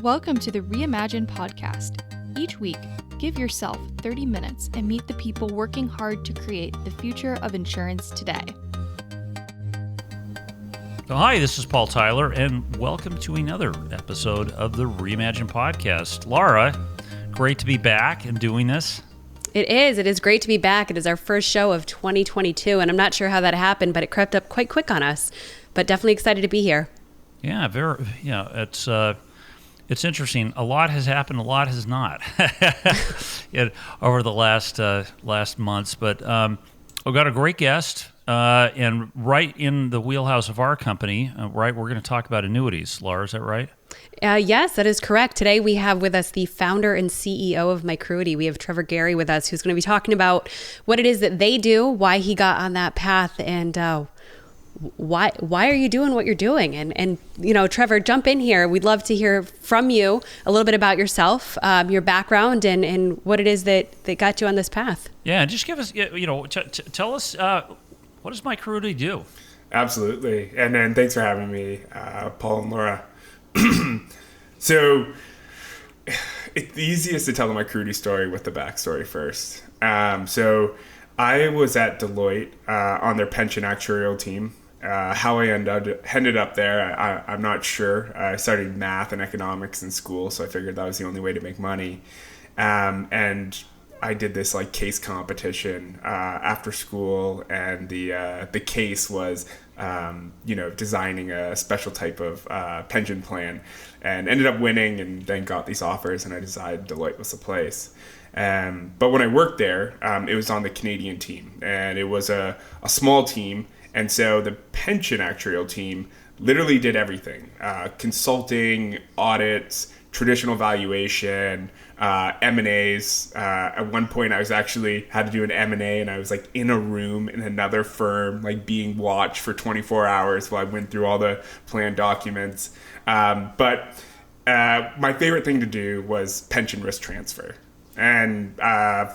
Welcome to the Reimagine podcast. Each week, give yourself 30 minutes and meet the people working hard to create the future of insurance today. So hi, this is Paul Tyler, and welcome to another episode of the Reimagine podcast. Laura, great to be back and doing this. It is great to be back. It is our first show of 2022, and I'm not sure how that happened, but it crept up quite quick on us. But definitely excited to be here. Yeah, it's interesting. A lot has happened, a lot has not over the last months. But we've got a great guest, and right in the wheelhouse of our company, we're going to talk about annuities. Laura, is that right? Yes, that is correct. Today we have with us the founder and CEO of Mycruity. We have Trevor Gary with us, who's going to be talking about what it is that they do, why he got on that path, and why are you doing what you're doing? And you know, Trevor, jump in here. We'd love to hear from you a little bit about yourself, your background, and what it is that got you on this path. Yeah, just give us, tell us, what does Mycruity do? Absolutely. And then thanks for having me, Paul and Laura. So it's the easiest to tell the Mycruity story with the backstory first. So I was at Deloitte on their pension actuarial team. How I ended up there, I'm not sure. I studied math and economics in school, so I figured that was the only way to make money. And I did this like case competition after school, and the case was designing a special type of pension plan, and ended up winning, and then got these offers, and I decided Deloitte was the place. But when I worked there, it was on the Canadian team, and it was a small team. And so the pension actuarial team literally did everything, consulting, audits, traditional valuation, M&As. At one point I was actually had to do an M&A, and I was like in a room in another firm, like being watched for 24 hours while I went through all the plan documents. But my favorite thing to do was pension risk transfer. And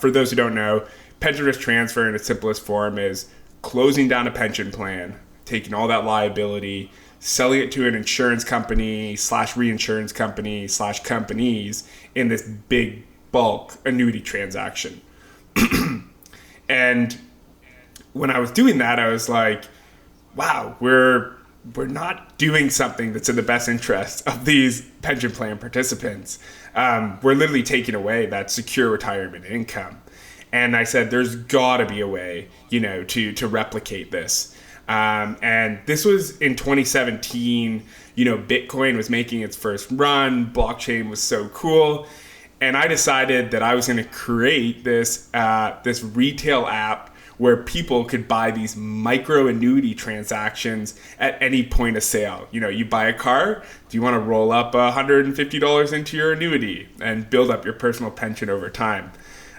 for those who don't know, pension risk transfer in its simplest form is closing down a pension plan, taking all that liability, selling it to an insurance company / reinsurance company / companies in this big bulk annuity transaction. And when I was doing that, I was like, wow, we're not doing something that's in the best interest of these pension plan participants. We're literally taking away that secure retirement income. And I said, there's got to be a way, to replicate this. And this was in 2017. Bitcoin was making its first run. Blockchain was so cool. And I decided that I was going to create this retail app where people could buy these micro annuity transactions at any point of sale. You buy a car, do you want to roll up $150 into your annuity and build up your personal pension over time?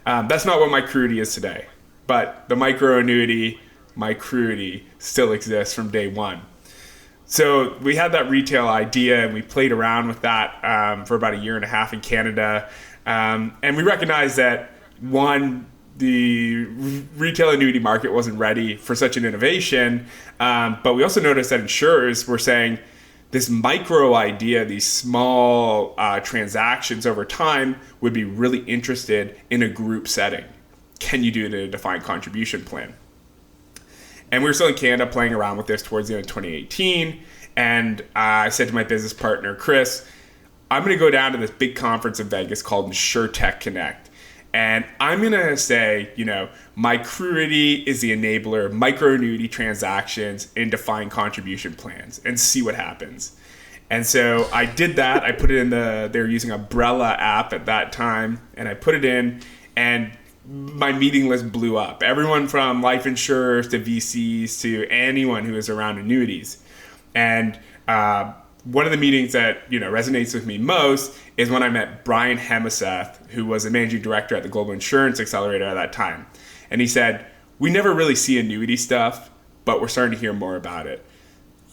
That's not what Mycruity is today, but the micro annuity, Mycruity, still exists from day one. So we had that retail idea, and we played around with that for about a year and a half in Canada. And we recognized that, one, the retail annuity market wasn't ready for such an innovation. But we also noticed that insurers were saying this micro idea, these small transactions over time, would be really interested in a group setting. Can you do it in a defined contribution plan? And we were still in Canada playing around with this towards the end of 2018. And I said to my business partner, Chris, I'm going to go down to this big conference in Vegas called InsurTech Connect. And I'm going to say, Mycruity is the enabler of micro annuity transactions in defined contribution plans, and see what happens. And so I did that. I put it in they were using Umbrella app at that time, and I put it in, and my meeting list blew up. Everyone from life insurers to VCs to anyone who is around annuities. And one of the meetings that resonates with me most is when I met Brian Hemeseth, who was a managing director at the Global Insurance Accelerator at that time. And he said, we never really see annuity stuff, but we're starting to hear more about it.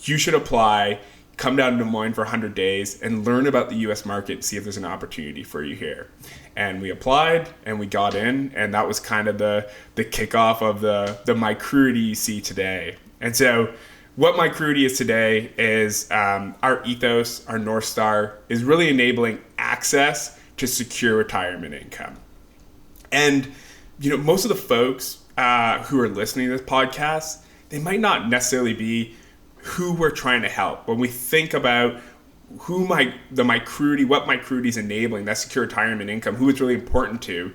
You should apply, come down to Des Moines for 100 days and learn about the US market and see if there's an opportunity for you here. And we applied and we got in, and that was kind of the kickoff of the Mycruity you see today. And so what MyCruity is today is our ethos, our North Star, is really enabling access to secure retirement income. And, most of the folks who are listening to this podcast, they might not necessarily be who we're trying to help. When we think about what MyCruity is enabling, that secure retirement income, who it's really important to,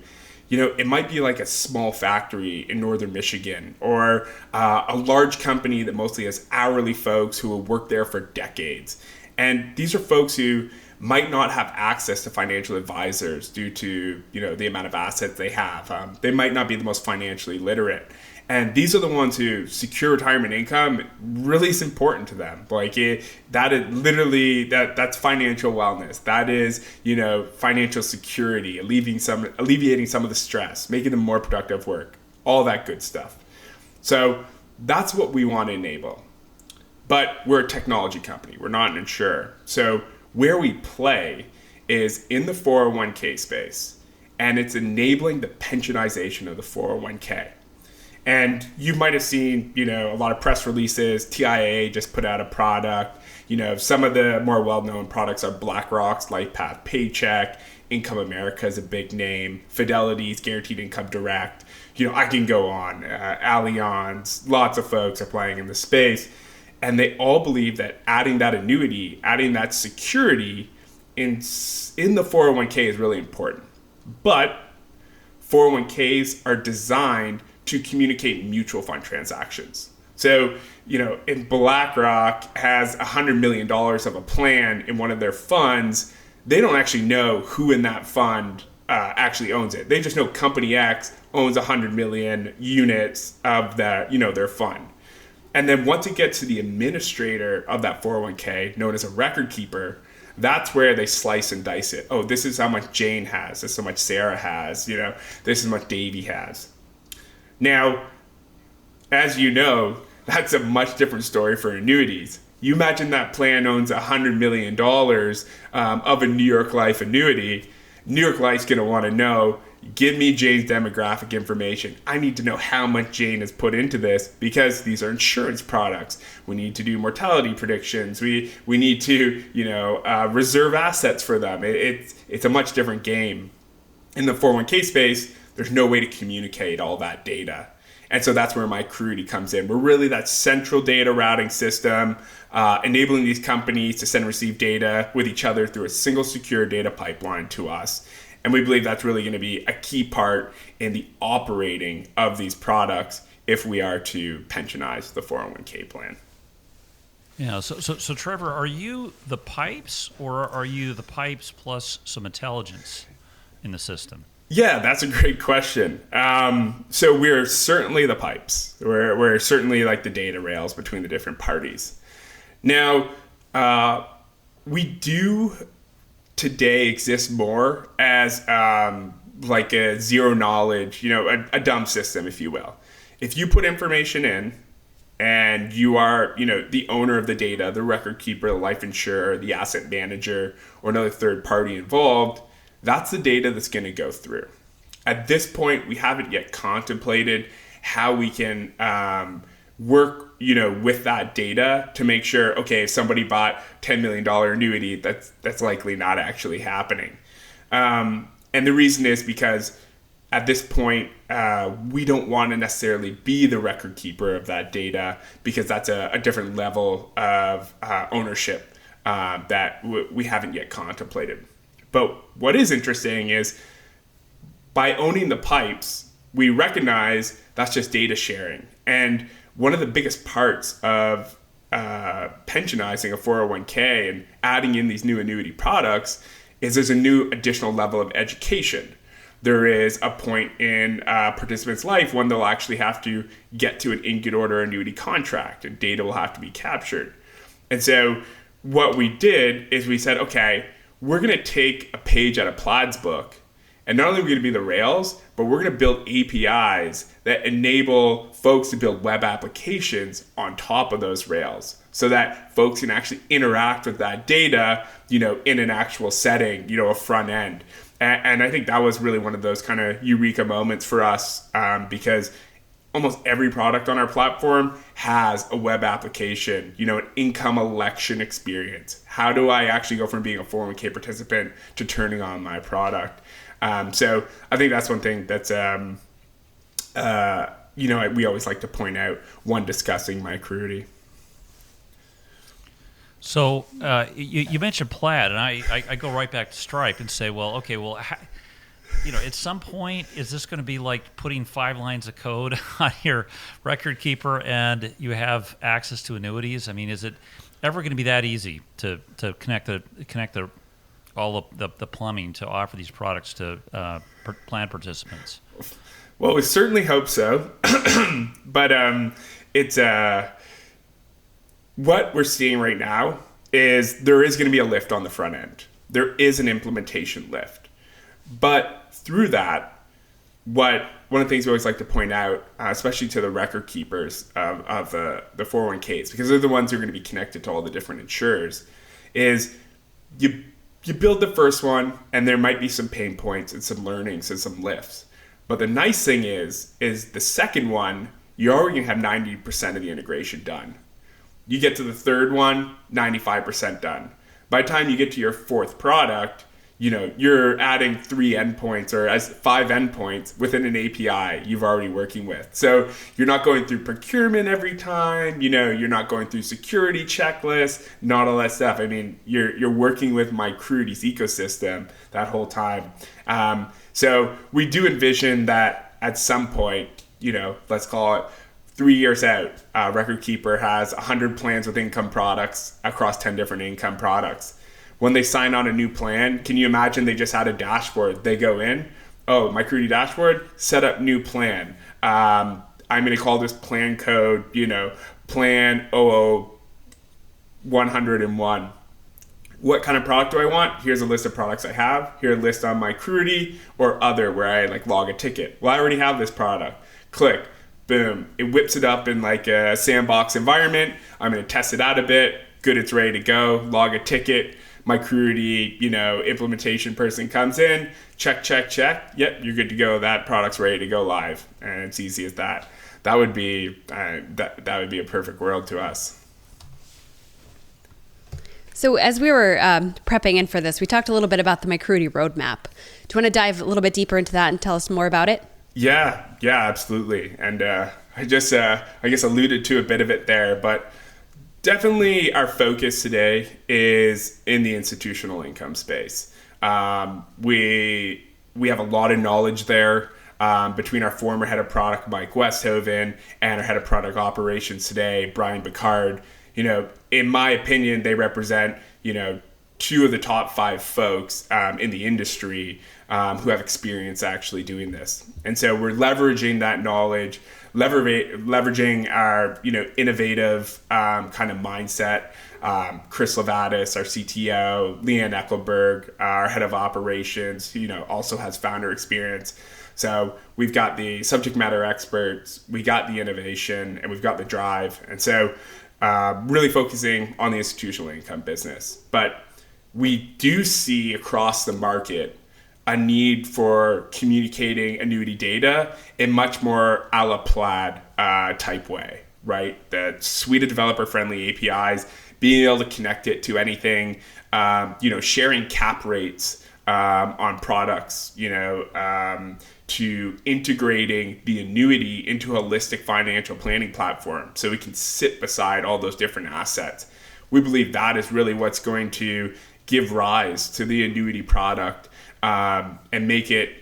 it might be like a small factory in northern Michigan, or a large company that mostly has hourly folks who will work there for decades. And these are folks who might not have access to financial advisors due to, the amount of assets they have. They might not be the most financially literate. And these are the ones who secure retirement income really is important to them. Like that's financial wellness. That is, financial security, alleviating some of the stress, making them more productive work, all that good stuff. So that's what we want to enable. But we're a technology company. We're not an insurer. So where we play is in the 401k space, and it's enabling the pensionization of the 401k. And you might have seen, a lot of press releases. TIAA just put out a product. Some of the more well-known products are BlackRock's LifePath Paycheck. Income America is a big name. Fidelity's Guaranteed Income Direct. I can go on. Allianz, lots of folks are playing in the space. And they all believe that adding that annuity, adding that security in the 401k is really important. But 401ks are designed to communicate mutual fund transactions. So, if BlackRock has $100 million of a plan in one of their funds, they don't actually know who in that fund actually owns it. They just know company X owns 100 million units of their fund. And then once it gets to the administrator of that 401k, known as a record keeper, that's where they slice and dice it. Oh, this is how much Jane has. This is how much Sarah has. This is how much Davey has. Now, as you know, that's a much different story for annuities. You imagine that plan owns $100 million of a New York Life annuity. New York Life's going to want to know, give me Jane's demographic information. I need to know how much Jane has put into this, because these are insurance products. We need to do mortality predictions. We need to, reserve assets for them. It's a much different game. In the 401k space, there's no way to communicate all that data. And so that's where MyCruity comes in. We're really that central data routing system, enabling these companies to send and receive data with each other through a single secure data pipeline to us. And we believe that's really going to be a key part in the operating of these products if we are to pensionize the 401k plan. Yeah, so Trevor, are you the pipes, or are you the pipes plus some intelligence in the system? Yeah, that's a great question. So we're certainly the pipes. We're certainly like the data rails between the different parties. Now, we do today exist more as like a zero knowledge, a dumb system, if you will. If you put information in and you are, the owner of the data, the record keeper, the life insurer, the asset manager, or another third party involved, that's the data that's going to go through. At this point, we haven't yet contemplated how we can work, with that data to make sure, okay, if somebody bought $10 million annuity, that's likely not actually happening. And the reason is because at this point, we don't want to necessarily be the record keeper of that data, because that's a different level of ownership that we haven't yet contemplated. But what is interesting is by owning the pipes, we recognize that's just data sharing. And one of the biggest parts of pensionizing a 401k and adding in these new annuity products is there's a new additional level of education. There is a point in a participant's life when they'll actually have to get to an in-good order annuity contract, and data will have to be captured. And so what we did is we said, okay, we're going to take a page out of Plaid's book, and not only are we going to be the rails, but we're going to build APIs that enable folks to build web applications on top of those rails, so that folks can actually interact with that data, in an actual setting, a front end. And I think that was really one of those kind of eureka moments for us, because almost every product on our platform has a web application, an income election experience. How do I actually go from being a 401k participant to turning on my product? So I think that's one thing that's, we always like to point out when discussing MyCruity. So you mentioned Plaid, and I go right back to Stripe and say, well, okay, at some point, is this going to be like putting 5 lines of code on your record keeper and you have access to annuities? I mean, is it ever going to be that easy to connect all of the plumbing to offer these products to plan participants? Well, we certainly hope so, but it's what we're seeing right now is there is going to be a lift on the front end. There is an implementation lift. But through that, one of the things we always like to point out, especially to the record keepers of the 401ks, because they're the ones who are going to be connected to all the different insurers, is you build the first one, and there might be some pain points and some learnings and some lifts. But the nice thing is the second one, you're already going to have 90% of the integration done. You get to the third one, 95% done. By the time you get to your fourth product, you're adding 3 endpoints or 5 endpoints within an API you've already working with. So you're not going through procurement every time, you're not going through security checklists, not all that stuff. I mean, you're working with MyCruity's ecosystem that whole time. So we do envision that at some point, let's call it 3 years out, Record Keeper has 100 plans with income products across 10 different income products. When they sign on a new plan, can you imagine they just had a dashboard? They go in, MyCruity dashboard, set up new plan. I'm going to call this plan code, plan 00101. What kind of product do I want? Here's a list of products I have. Here's a list on MyCruity or other where I log a ticket. Well, I already have this product. Click, boom. It whips it up in a sandbox environment. I'm going to test it out a bit. Good, it's ready to go. Log a ticket. MyCruity, implementation person comes in, check. Yep, you're good to go. That product's ready to go live, and it's easy as that. That would be that would be a perfect world to us. So as we were prepping in for this, we talked a little bit about the MyCruity roadmap. Do you want to dive a little bit deeper into that and tell us more about it? Yeah, absolutely. And I just I guess alluded to a bit of it there, but definitely our focus today is in the institutional income space. We have a lot of knowledge there between our former head of product, Mike Westhoven, and our head of product operations today, Brian Bicard. In my opinion, they represent, 2 of the top 5 folks in the industry who have experience actually doing this. And so we're leveraging that knowledge, leveraging our innovative kind of mindset. Chris Levatis, our CTO, Leanne Eckelberg, our head of operations, who also has founder experience. So we've got the subject matter experts, we got the innovation, and we've got the drive. And so really focusing on the institutional income business. But we do see across the market a need for communicating annuity data in much more a la Plaid type way, right? The suite of developer-friendly APIs, being able to connect it to anything, sharing cap rates on products, to integrating the annuity into a holistic financial planning platform so we can sit beside all those different assets. We believe that is really what's going to give rise to the annuity product and make it,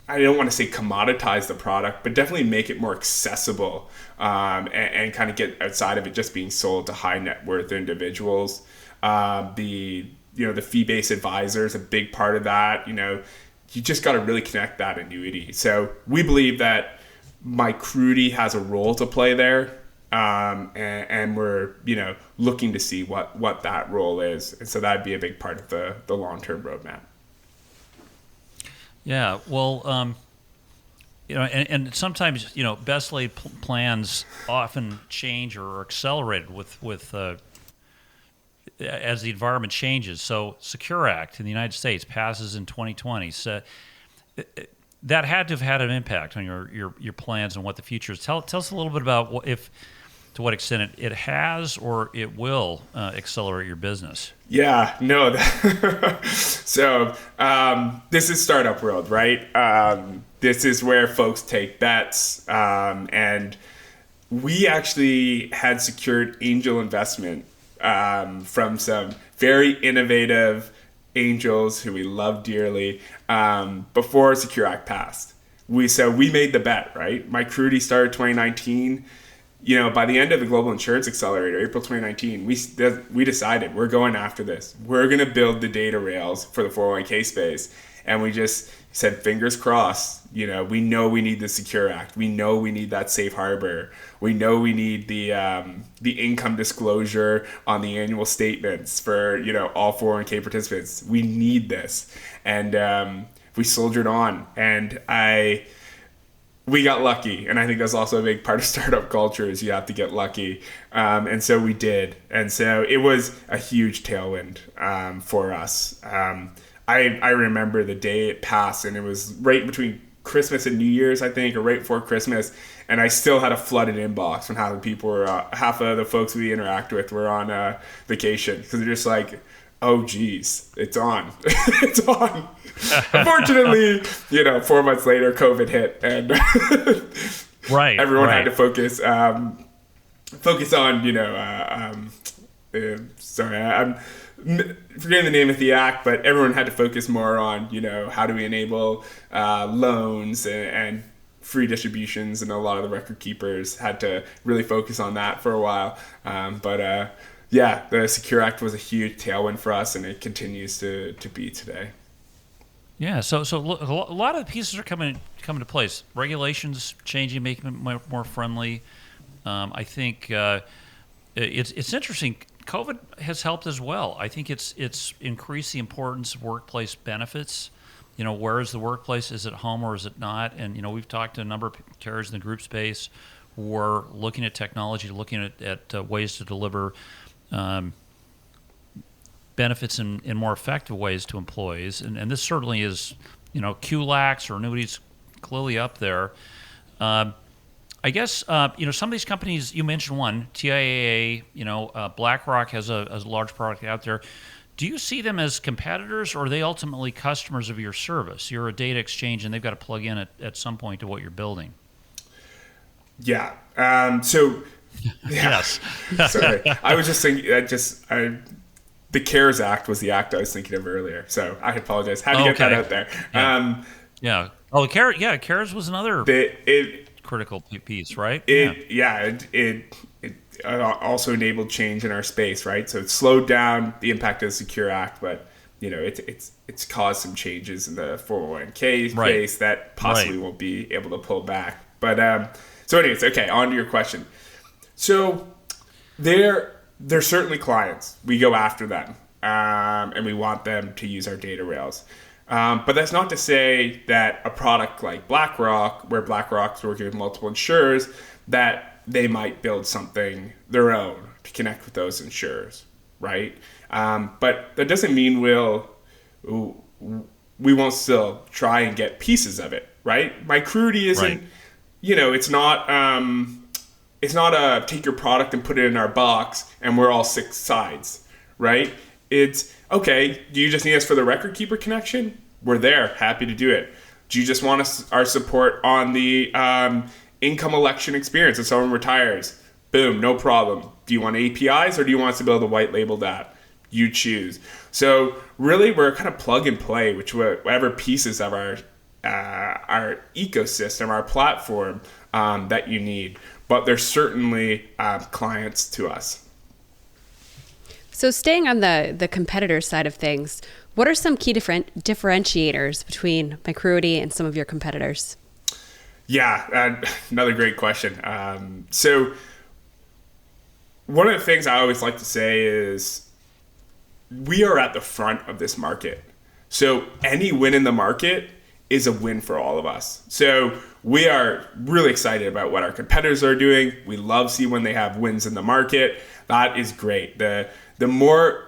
I don't want to say commoditize the product, but definitely make it more accessible and kind of get outside of it just being sold to high net worth individuals. The fee-based advisor is a big part of that. You just got to really connect that annuity. So we believe that MyCruity has a role to play there. And we're, looking to see what that role is. And so that'd be a big part of the long-term roadmap. Yeah, well, and sometimes, best laid plans often change or are accelerated with as the environment changes. So Secure Act in the United States passes in 2020. So that had to have had an impact on your plans and what the future is. Tell us a little bit about to what extent it has or it will accelerate your business. Yeah, no. So this is startup world, right? This is where folks take bets, and we actually had secured angel investment from some very innovative angels who we love dearly before Secure Act passed. So we made the bet, right? MyCruity started 2019. By the end of the Global Insurance Accelerator, April 2019, we decided we're going after this. We're going to build the data rails for the 401k space. And we just said, fingers crossed, we know we need the Secure Act. We know we need that safe harbor. We know we need the income disclosure on the annual statements for, all 401k participants. We need this. And we soldiered on. And we got lucky, and I think that's also a big part of startup culture is you have to get lucky, and so we did, and so it was a huge tailwind for us. I remember the day it passed, and it was right between Christmas and New Year's, I think, or right before Christmas, and I still had a flooded inbox from half of the folks we interact with were on vacation because they're just like, oh geez, it's on. It's on. Unfortunately, 4 months later, COVID hit, and everyone had to focus on, sorry, I'm forgetting the name of the act, but everyone had to focus more on, how do we enable loans and free distributions, and a lot of the record keepers had to really focus on that for a while. Yeah, the Secure Act was a huge tailwind for us, and it continues to be today. Yeah, so a lot of the pieces are coming to place. Regulations changing, making it more friendly. I think it's interesting. COVID has helped as well. I think it's increased the importance of workplace benefits. Where is the workplace? Is it home or is it not? And we've talked to a number of carriers in the group space who are looking at technology, looking at ways to deliver benefits in more effective ways to employees, and this certainly is, QLACs or annuities clearly up there. I guess some of these companies, you mentioned one, TIAA, BlackRock has a large product out there. Do you see them as competitors, or are they ultimately customers of your service? You're a data exchange, and they've got to plug in at some point to what you're building. Yeah. Yes. Sorry. I was just thinking, the CARES Act was the act I was thinking of earlier. So I apologize. Had to get that out there. Yeah. CARES was another critical piece, right? It also enabled change in our space, right? So it slowed down the impact of the Secure Act, but it's caused some changes in the 401k space that possibly won't be able to pull back. But so anyways, okay, on to your question. So they're certainly clients. We go after them, and we want them to use our data rails. But that's not to say that a product like BlackRock, where BlackRock's working with multiple insurers, that they might build something their own to connect with those insurers, right? But that doesn't mean we won't still try and get pieces of it, right? MyCruity isn't, it's not a take your product and put it in our box and we're all 6 sides, right? It's, okay, do you just need us for the record keeper connection? We're there, happy to do it. Do you just want our support on the income election experience if someone retires? Boom, no problem. Do you want APIs or do you want us to build a white labeled app? You choose. So really, we're kind of plug and play, whatever pieces of our ecosystem, our platform that you need. But they're certainly clients to us. So staying on the competitor side of things, what are some key differentiators between MyCruity and some of your competitors? Yeah, another great question. So one of the things I always like to say is we are at the front of this market. So any win in the market is a win for all of us. So we are really excited about what our competitors are doing. We love seeing when they have wins in the market. That is great. The more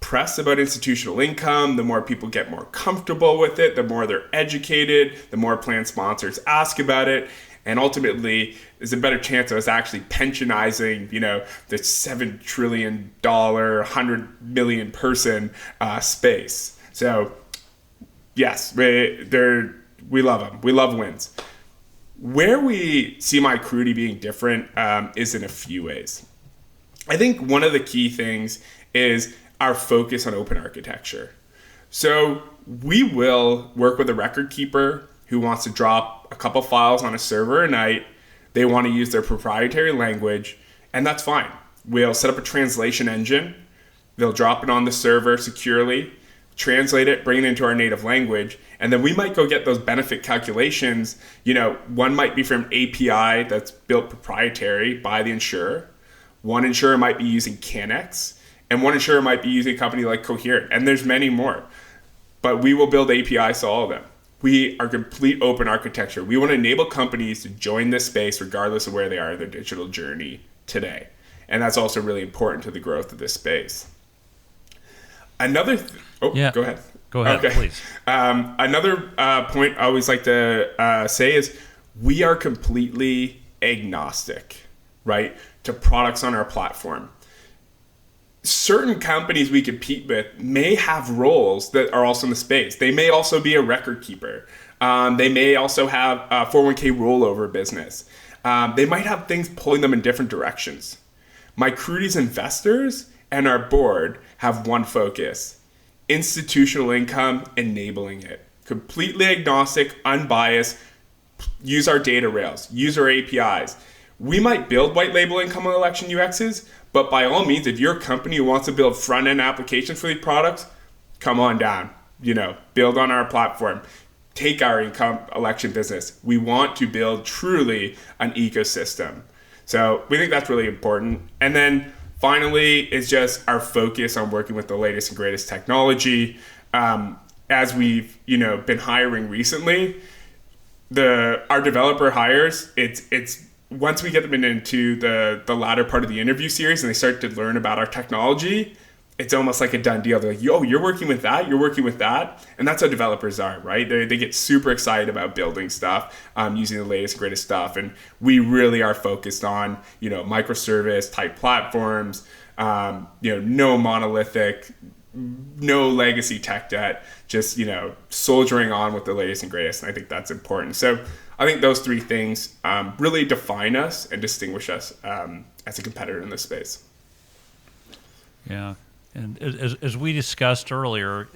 press about institutional income, the more people get more comfortable with it, the more they're educated, the more plan sponsors ask about it. And ultimately, there's a better chance of us actually pensionizing, the $7 trillion, 100 million person space. So, yes, we love them. We love wins. Where we see MyCruity being different is in a few ways. I think one of the key things is our focus on open architecture. So we will work with a record keeper who wants to drop a couple files on a server a night. They want to use their proprietary language, and that's fine. We'll set up a translation engine. They'll drop it on the server securely, translate it, bring it into our native language, and then we might go get those benefit calculations. One might be from API that's built proprietary by the insurer. One insurer might be using Canex, and one insurer might be using a company like Coherent, and there's many more. But we will build APIs to all of them. We are complete open architecture. We want to enable companies to join this space regardless of where they are in their digital journey today. And that's also really important to the growth of this space. Go ahead. Go ahead, please. Another point I always like to say is we are completely agnostic, right, to products on our platform. Certain companies we compete with may have roles that are also in the space. They may also be a record keeper. They may also have a 401k rollover business. They might have things pulling them in different directions. MyCruity's investors and our board have one focus: institutional income, enabling it. Completely agnostic, unbiased, use our data rails, use our APIs. We might build white label income and election UXs, but by all means, if you're a company who wants to build front-end applications for these products, come on down, build on our platform. Take our income election business. We want to build truly an ecosystem. So we think that's really important. And then finally, is just our focus on working with the latest and greatest technology. As we've, been hiring recently, our developer hires, it's once we get them into the latter part of the interview series and they start to learn about our technology, it's almost like a done deal. They're like, yo, you're working with that, you're working with that. And that's how developers are, right? They get super excited about building stuff, using the latest and greatest stuff. And we really are focused on, microservice type platforms, no monolithic, no legacy tech debt, just, soldiering on with the latest and greatest. And I think that's important. So I think those three things really define us and distinguish us as a competitor in this space. Yeah. And as we discussed earlier,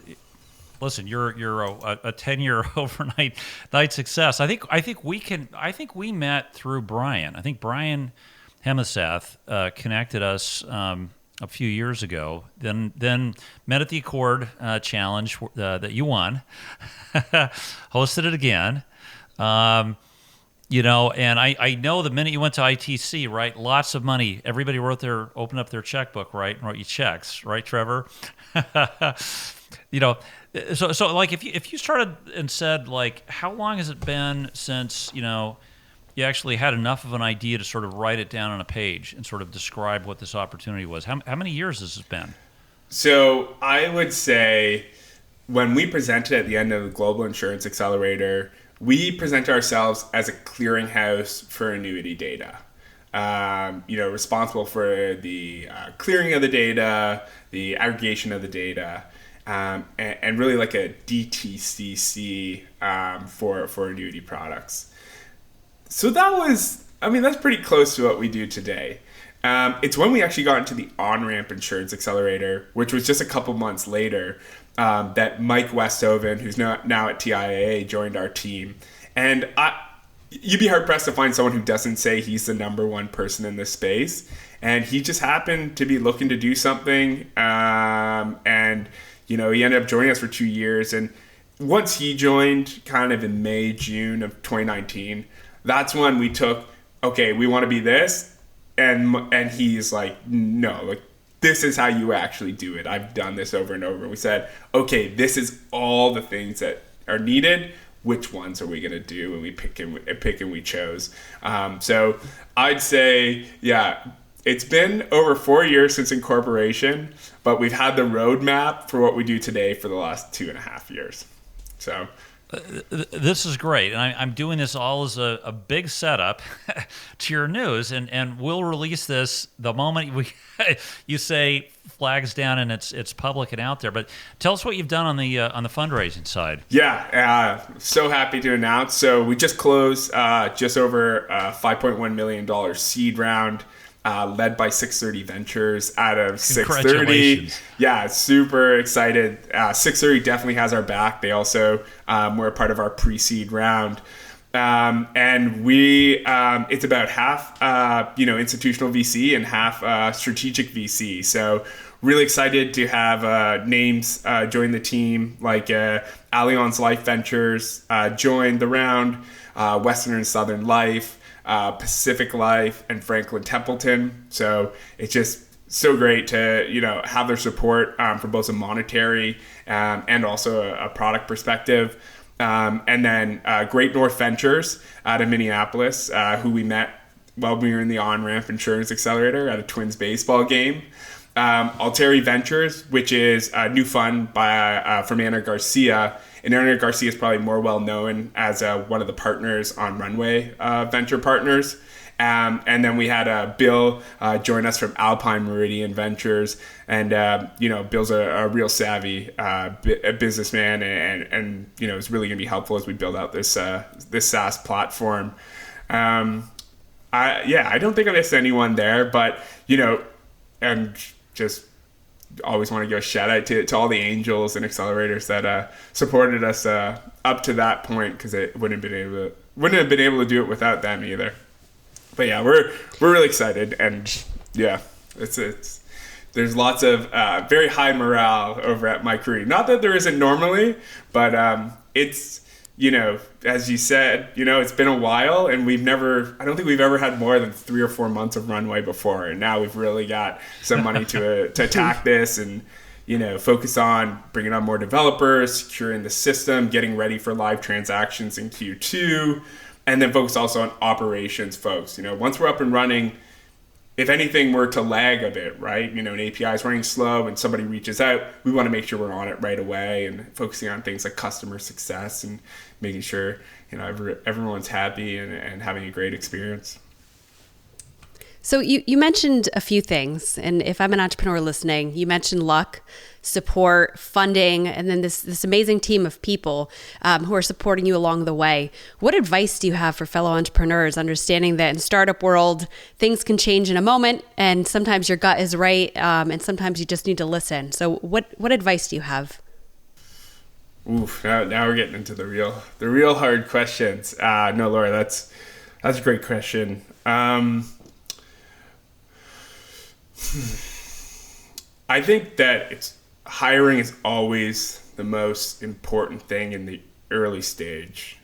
listen, you're a 10-year overnight success. I think we met through Brian. I think Brian Hemesath connected us a few years ago. Then met at the Accord Challenge that you won. Hosted it again. And I know the minute you went to ITC, right? Lots of money. Everybody opened up their checkbook, right? And wrote you checks, right, Trevor? So like if you started and said, like, how long has it been since, you actually had enough of an idea to sort of write it down on a page and sort of describe what this opportunity was? How many years has it been? So I would say when we presented at the end of the Global Insurance Accelerator, we present ourselves as a clearinghouse for annuity data, responsible for the clearing of the data, the aggregation of the data, and really like a DTCC for annuity products. So that's pretty close to what we do today. It's when we actually got into the on-ramp insurance accelerator, which was just a couple months later, that Mike Westhoven, who's now at TIAA, joined our team. And you'd be hard-pressed to find someone who doesn't say he's the number one person in this space. And he just happened to be looking to do something. And he ended up joining us for 2 years. And once he joined kind of in May, June of 2019, that's when we took, okay, we want to be this. And he's like, no, like, this is how you actually do it. I've done this over and over. And we said, okay, this is all the things that are needed. Which ones are we going to do? And we pick and we chose. So I'd say, yeah, it's been over 4 years since incorporation. but we've had the roadmap for what we do today for the last 2.5 years. So this is great, and I'm doing this all as a big setup to your news, and we'll release this the moment you say flags down and it's public and out there. But tell us what you've done on the fundraising side. Yeah, so happy to announce. So we just closed just over $5.1 million seed round. Led by 630 Ventures out of 630. Yeah, super excited. 630 definitely has our back. They also were a part of our pre-seed round. And we, it's about half, institutional VC and half strategic VC. So really excited to have names join the team, like Allianz Life Ventures joined the round, Western and Southern Life, Pacific Life, and Franklin Templeton. So it's just so great to have their support from both a monetary and also a product perspective. And then Great North Ventures out of Minneapolis, who we met while we were in the On-Ramp Insurance Accelerator at a Twins baseball game. Alteri Ventures, which is a new fund from Ana Garcia. And Ana Garcia is probably more well known as one of the partners on Runway Venture Partners. And then we had Bill join us from Alpine Meridian Ventures. And, Bill's a real savvy businessman and is really going to be helpful as we build out this SaaS platform. I don't think I missed anyone there, but, and just always want to give a shout out to all the angels and accelerators that supported us up to that point, because it wouldn't have been able to do it without them either. But yeah, we're really excited, and yeah, it's there's lots of very high morale over at MyCrew. Not that there isn't normally, but it's as you said, it's been a while, and I don't think we've ever had more than 3 or 4 months of runway before, and now we've really got some money to attack this and focus on bringing on more developers, securing the system, getting ready for live transactions in Q2, and then focus also on operations folks. Once we're up and running, if anything were to lag a bit, right? An API is running slow and somebody reaches out, we want to make sure we're on it right away and focusing on things like customer success and making sure, everyone's happy and having a great experience. So you mentioned a few things, and if I'm an entrepreneur listening, you mentioned luck, support, funding, and then this amazing team of people who are supporting you along the way. What advice do you have for fellow entrepreneurs, understanding that in startup world, things can change in a moment, and sometimes your gut is right, and sometimes you just need to listen. So what advice do you have? Oof, now we're getting into the real hard questions. No, Laura, that's a great question. I think that hiring is always the most important thing in the early stage.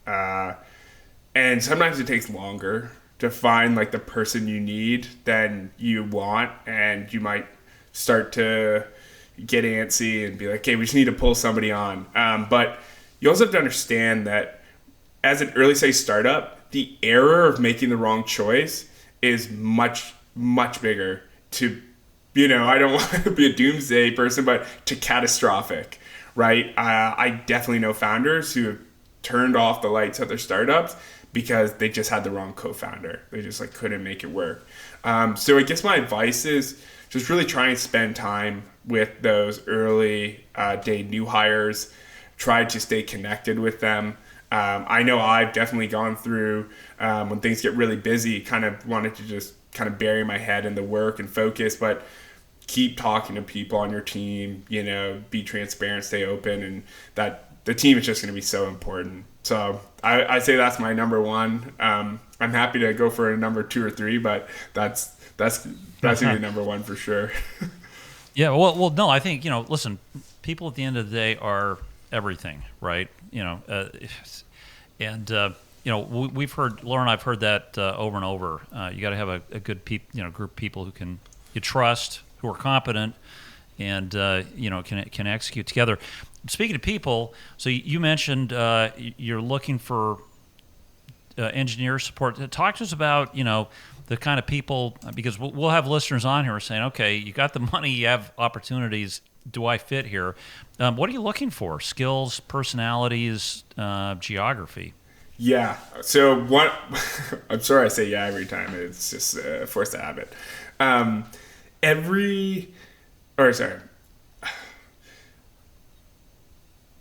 And sometimes it takes longer to find the person you need than you want. And you might start to get antsy and be like, okay, we just need to pull somebody on. But you also have to understand that as an early stage startup, the error of making the wrong choice is much, much bigger to, I don't want to be a doomsday person, but to catastrophic, right? I definitely know founders who have turned off the lights at their startups because they just had the wrong co-founder. They just couldn't make it work. So I guess my advice is just really try and spend time with those early day new hires. Try to stay connected with them. I know I've definitely gone through when things get really busy, kind of wanted to just kind of bury my head in the work and focus, but keep talking to people on your team, be transparent, stay open, and that the team is just going to be so important. So I say that's my number one. I'm happy to go for a number 2 or 3, but that's going to be number 1 for sure. Yeah, well, no, I think, listen, people at the end of the day are everything, right? We've heard, Laura and I've heard that over and over. You got to have a good group of people who you trust, who are competent, and can execute together. Speaking of people, so you mentioned you're looking for engineer support. Talk to us about the kind of people, because we'll have listeners on here saying, okay, you got the money, you have opportunities. Do I fit here? What are you looking for? Skills, personalities, geography? Yeah. So what? I'm sorry I say yeah every time. It's just a force of habit.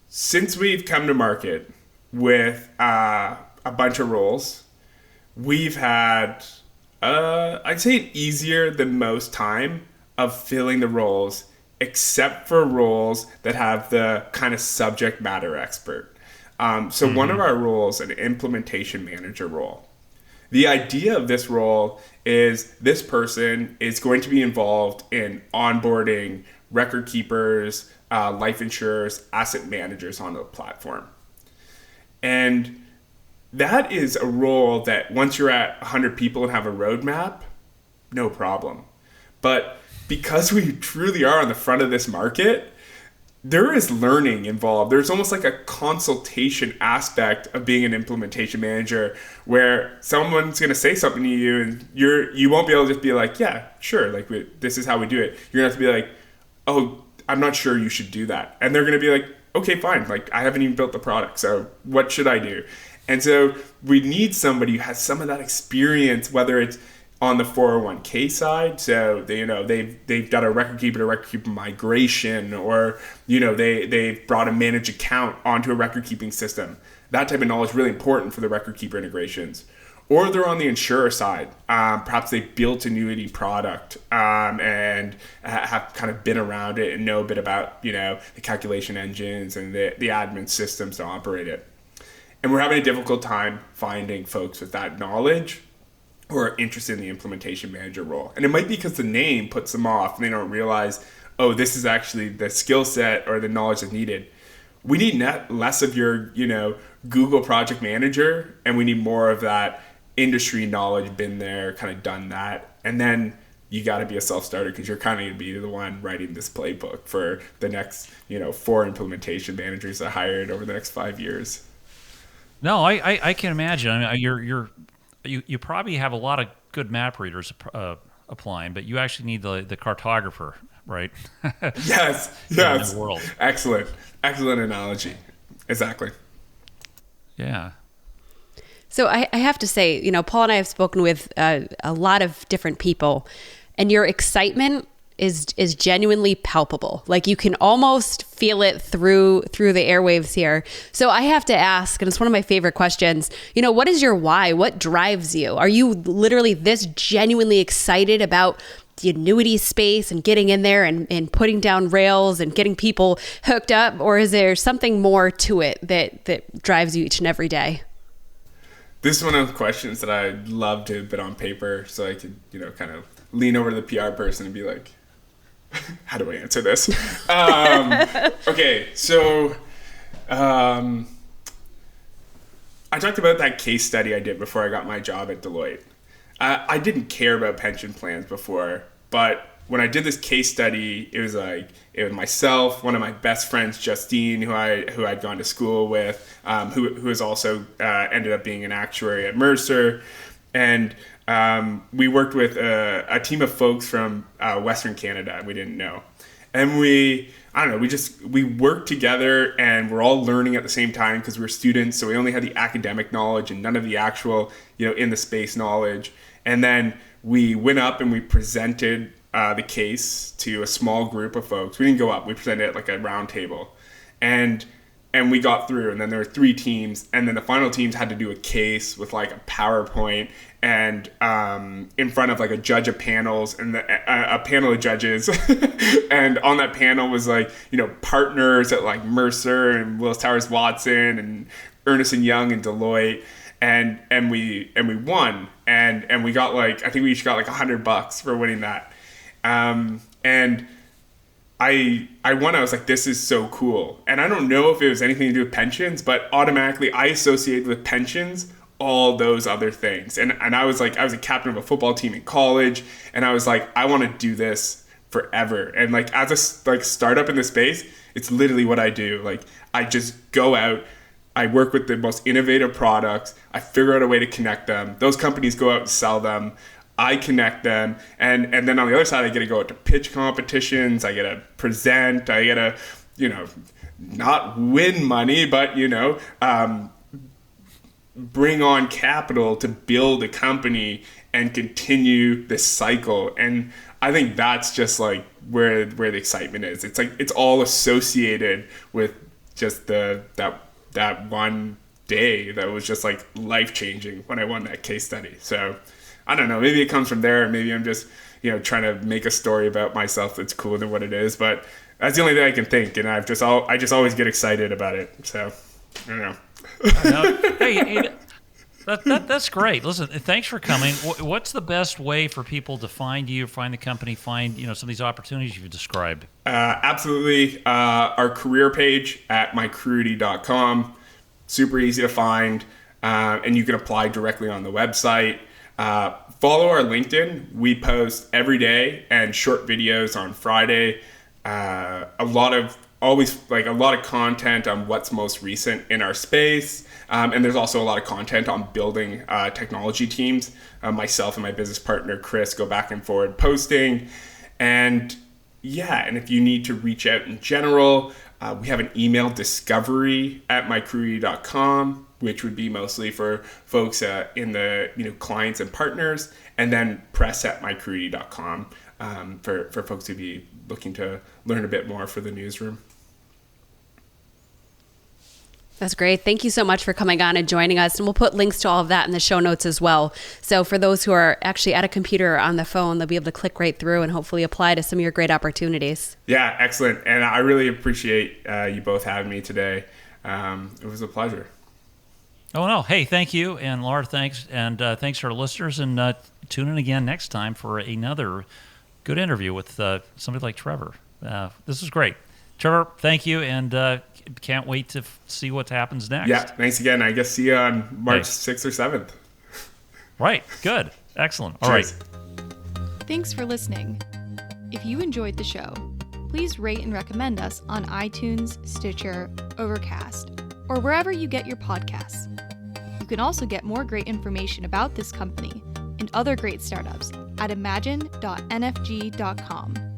Since we've come to market with a bunch of roles, we've had I'd say an easier than most time of filling the roles, except for roles that have the kind of subject matter expert. So one of our roles, an implementation manager role. The idea of this role is this person is going to be involved in onboarding record keepers, life insurers, asset managers onto the platform. And that is a role that once you're at 100 people and have a roadmap, no problem. But because we truly are on the front of this market, there is learning involved. There's almost like a consultation aspect of being an implementation manager where someone's going to say something to you and you won't be able to just be like, yeah, sure, like this is how we do it. You're going to have to be like, oh, I'm not sure you should do that. And they're going to be like, okay, fine. Like, I haven't even built the product, so what should I do? And so we need somebody who has some of that experience, whether it's on the 401k side, so they've done a record keeper to record keeper migration, or they've brought a managed account onto a record keeping system. That type of knowledge is really important for the record keeper integrations. Or they're on the insurer side. Perhaps they built annuity product and have kind of been around it and know a bit about the calculation engines and the admin systems to operate it. And we're having a difficult time finding folks with that knowledge who are interested in the implementation manager role. And it might be because the name puts them off and they don't realize, oh, this is actually the skill set or the knowledge that's needed. We need less of your, Google project manager, and we need more of that industry knowledge, been there, kind of done that. And then you got to be a self-starter because you're kind of going to be the one writing this playbook for the next, 4 implementation managers I hired over the next 5 years. No, I can imagine. I mean, you probably have a lot of good map readers applying, but you actually need the cartographer, right? Yes. In the world. Excellent analogy. Exactly. Yeah. So I have to say, Paul and I have spoken with a lot of different people, and your excitement is genuinely palpable. Like you can almost feel it through the airwaves here. So I have to ask, and it's one of my favorite questions, what is your why? What drives you? Are you literally this genuinely excited about the annuity space and getting in there and putting down rails and getting people hooked up? Or is there something more to it that drives you each and every day? This is one of the questions that I'd love to put on paper so I could, kind of lean over to the PR person and be like, how do I answer this? Okay, so I talked about that case study I did before I got my job at Deloitte. I didn't care about pension plans before, but when I did this case study, it was myself, one of my best friends, Justine, who I'd gone to school with, who has also ended up being an actuary at Mercer, and we worked with a team of folks from Western Canada we didn't know, and we worked together, and we're all learning at the same time because we were students, so we only had the academic knowledge and none of the actual in the space knowledge. And then we went up and we presented the case to a small group of folks. We didn't go up. We presented it at like a round table. And we got through. And then there were 3 teams. And then the final teams had to do a case with like a PowerPoint and in front of like a judge of panels and a panel of judges. And on that panel was like, partners at like Mercer and Willis Towers Watson and Ernst & Young and Deloitte. And we won. And we got like, I think we each got like $100 for winning that. And I won. I was like, this is so cool. And I don't know if it was anything to do with pensions, but automatically I associated with pensions all those other things. And I was like, I was a captain of a football team in college, and I was like, I want to do this forever. And like as a startup in the space, it's literally what I do. Like I just go out, I work with the most innovative products, I figure out a way to connect them. Those companies go out and sell them. I connect them, and then on the other side, I get to go out to pitch competitions. I get to present. I get to, not win money, but bring on capital to build a company and continue this cycle. And I think that's just like where the excitement is. It's like it's all associated with just that one day that was just like life changing when I won that case study. So I don't know, maybe it comes from there. Maybe I'm just trying to make a story about myself that's cooler than what it is. But that's the only thing I can think, and I just always get excited about it. So I don't know. I know. Hey, that's great. Listen, thanks for coming. What's the best way for people to find you, find the company, find some of these opportunities you've described? Absolutely. Our career page at mycruity.com. Super easy to find, and you can apply directly on the website. Follow our LinkedIn. We post every day and short videos on Friday. A lot of content on what's most recent in our space. And there's also a lot of content on building technology teams. Myself and my business partner, Chris, go back and forward posting. And if you need to reach out in general, we have an email, discovery@mycruity.com, which would be mostly for folks in the clients and partners, and then press@mycruity.com for folks who be looking to learn a bit more for the newsroom. That's great. Thank you so much for coming on and joining us. And we'll put links to all of that in the show notes as well. So for those who are actually at a computer or on the phone, they'll be able to click right through and hopefully apply to some of your great opportunities. Yeah, excellent. And I really appreciate you both having me today. It was a pleasure. Oh, no. Hey, thank you. And Laura, thanks. And thanks to our listeners. And tune in again next time for another good interview with somebody like Trevor. This is great. Trevor, thank you. And can't wait to see what happens next. Yeah, thanks again. I guess see you on March 6th or 7th. Right. Good. Excellent. All Cheers. right. Thanks for listening. If you enjoyed the show, please rate and recommend us on iTunes, Stitcher, Overcast, or wherever you get your podcasts. You can also get more great information about this company and other great startups at imagine.nfg.com.